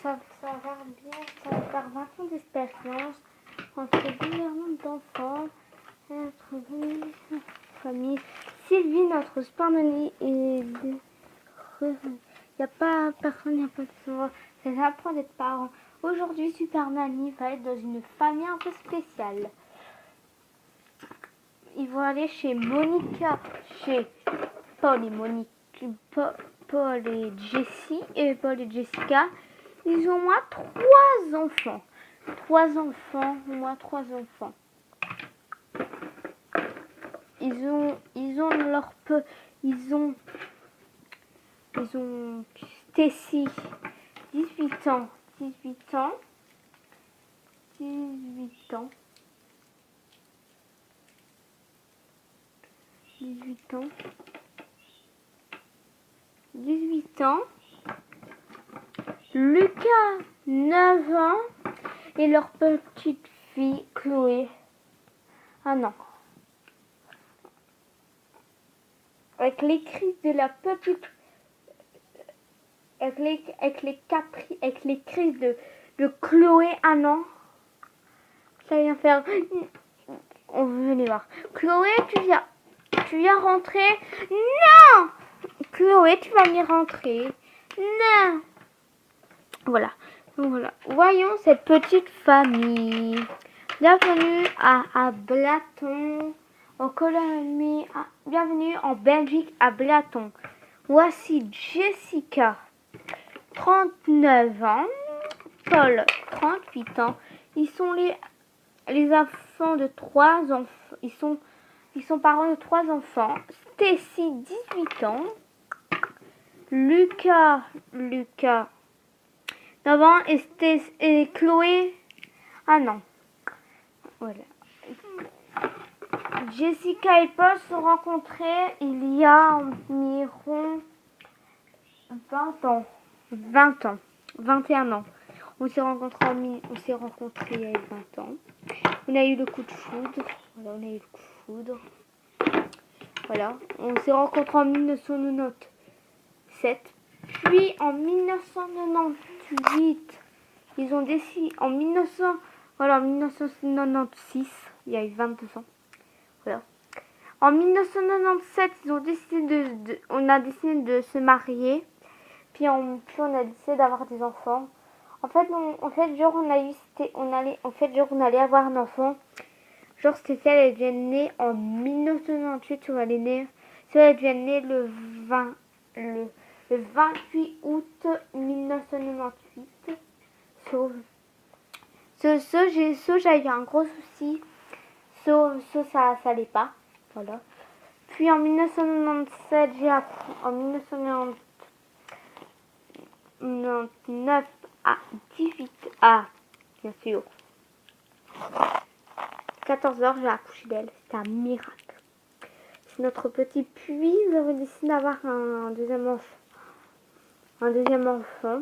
ça va faire bien, ça va faire 20 ans d'expérience entre gouvernement d'enfants, notre famille. Sylvie, notre super nanny, il n'y a pas personne, il n'y a pas de soin. C'est sympa d'être parent. Aujourd'hui, super nanny va être dans une famille un peu spéciale. Ils vont aller chez Monica, chez Paul et Monique, Paul et Jessie et Paul et Jessica. Ils ont au moins 3 enfants. 3 enfants, au moins 3 enfants. Ils ont leur peu, ils ont Stacy, 18 ans, 18 ans, 18 ans, 18 ans, 18 ans, Lucas, 9 ans, et leur petite fille, Chloé, 1 an. Avec les cris de la petite, avec les cris de Chloé, 1 an, ça vient faire, on venait voir. Chloé, tu viens rentrer? Non! Chloé, tu vas venir rentrer? Non! Voilà. Voilà. Voyons cette petite famille. Bienvenue à Blaton, en Colombie. Bienvenue en Belgique à Blaton. Voici Jessica, 39 ans. Paul, 38 ans. Ils sont les enfants de 3 enfants. Ils sont parents de 3 enfants. Stacy, 18 ans. Lucas, 9 ans. Et Chloé, 1 an. Voilà. Jessica et Paul se sont rencontrés il y a environ 21 ans. On s'est rencontrés il y a 20 ans. On a eu le coup de foudre. Voilà, on s'est rencontrés en 1997. Puis en 1998, ils ont décidé. En 1996, il y a eu 22 ans. Voilà. En 1997, ils ont décidé on a décidé de se marier. Puis on a décidé d'avoir des enfants. On allait avoir un enfant. Genre, c'était elle devait née en 1998, soit elle est née. Soit elle devait née le 28 août 1998. Sauf j'ai eu un gros souci. Ça allait pas. Voilà. Puis en 1997, en 1999 à 18 bien sûr. 14 heures, j'ai accouché d'elle. C'était un miracle. C'est notre petit. Puis, nous avons décidé d'avoir un deuxième enfant. En 2005.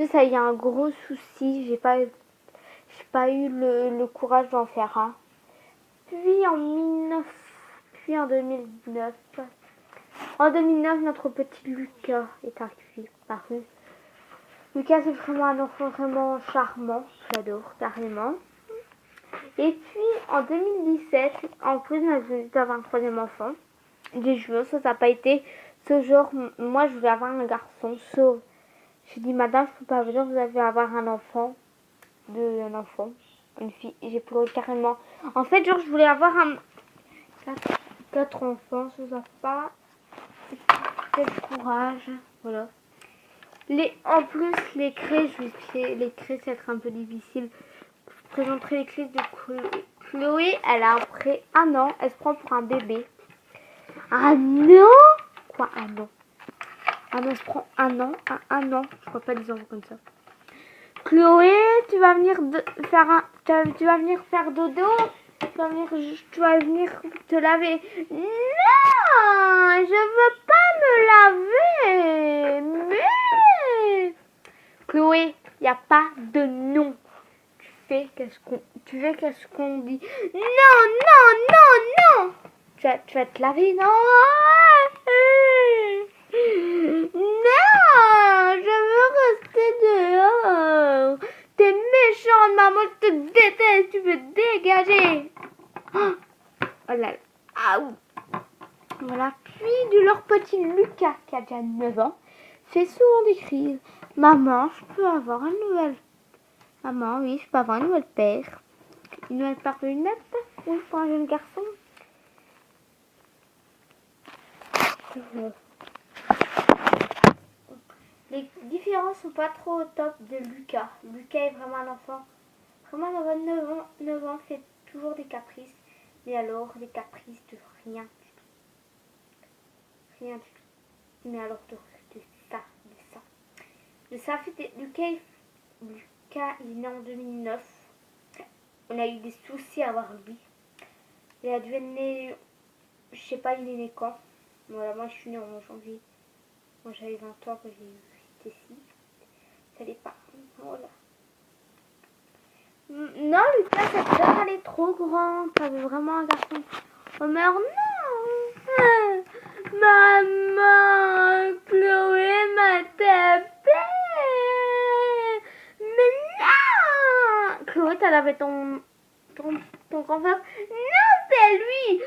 Ça y a un gros souci. J'ai pas eu le courage d'en faire un. Puis en 2009. En 2009, notre petit Lucas est paru. Lucas, c'est vraiment un enfant vraiment charmant. J'adore, carrément. Et puis, en 2017, en plus, on a décidé d'avoir un 3e enfant. Des cheveux, ça n'a pas été ce jour. Moi, je voulais avoir un garçon. Sauf, j'ai dit, madame, je peux pas venir, vous allez avoir un enfant. Une fille. Et j'ai pleuré carrément. En fait, genre, je voulais avoir 4 enfants. Ça n'a pas fait le courage. Voilà. En plus, les craies, ça va être un peu difficile. Je vous présenterai les crises de Chloé. Elle a après 1 an. Elle se prend pour un bébé. 1 an? Quoi, 1 an? Elle se prend 1 an à 1 an. Je crois pas des enfants comme ça. Chloé, tu vas venir faire dodo? Tu vas venir te laver? Non, je veux pas me laver. Mais Chloé, il n'y a pas de non. Tu fais qu'est-ce qu'on dit. Non. Tu vas te laver, non. tu veux te dégager? Oh là là. Ah, ouh. Voilà. Puis de leur petit Lucas, qui a déjà 9 ans, fait souvent des crises. Maman, je peux avoir un nouvel... Maman, oui, je peux avoir un nouvel père. Une nouvelle paire de lunettes? Oui, pour un jeune garçon. Les différences sont pas trop au top de Lucas. Lucas est vraiment un enfant. Vraiment un enfant de 9 ans fait toujours des caprices. Mais alors, des caprices de rien du tout. Rien du tout. Mais alors de ça, de ça. De ça, Lucas, il est né en 2009. On a eu des soucis à avoir lui. Il a dû être né, je sais pas, il est né quand. Voilà, moi je suis née en janvier. Moi j'avais 20 ans quand j'ai eu ici. Ça l'est pas. Voilà. Non, Lucas, cette peur, elle est trop grande. T'avais vraiment un garçon. Homer, non. Maman, Chloé m'a tapé. Mais non. Chloé, t'as lavé ton grand frère. Non, c'est lui.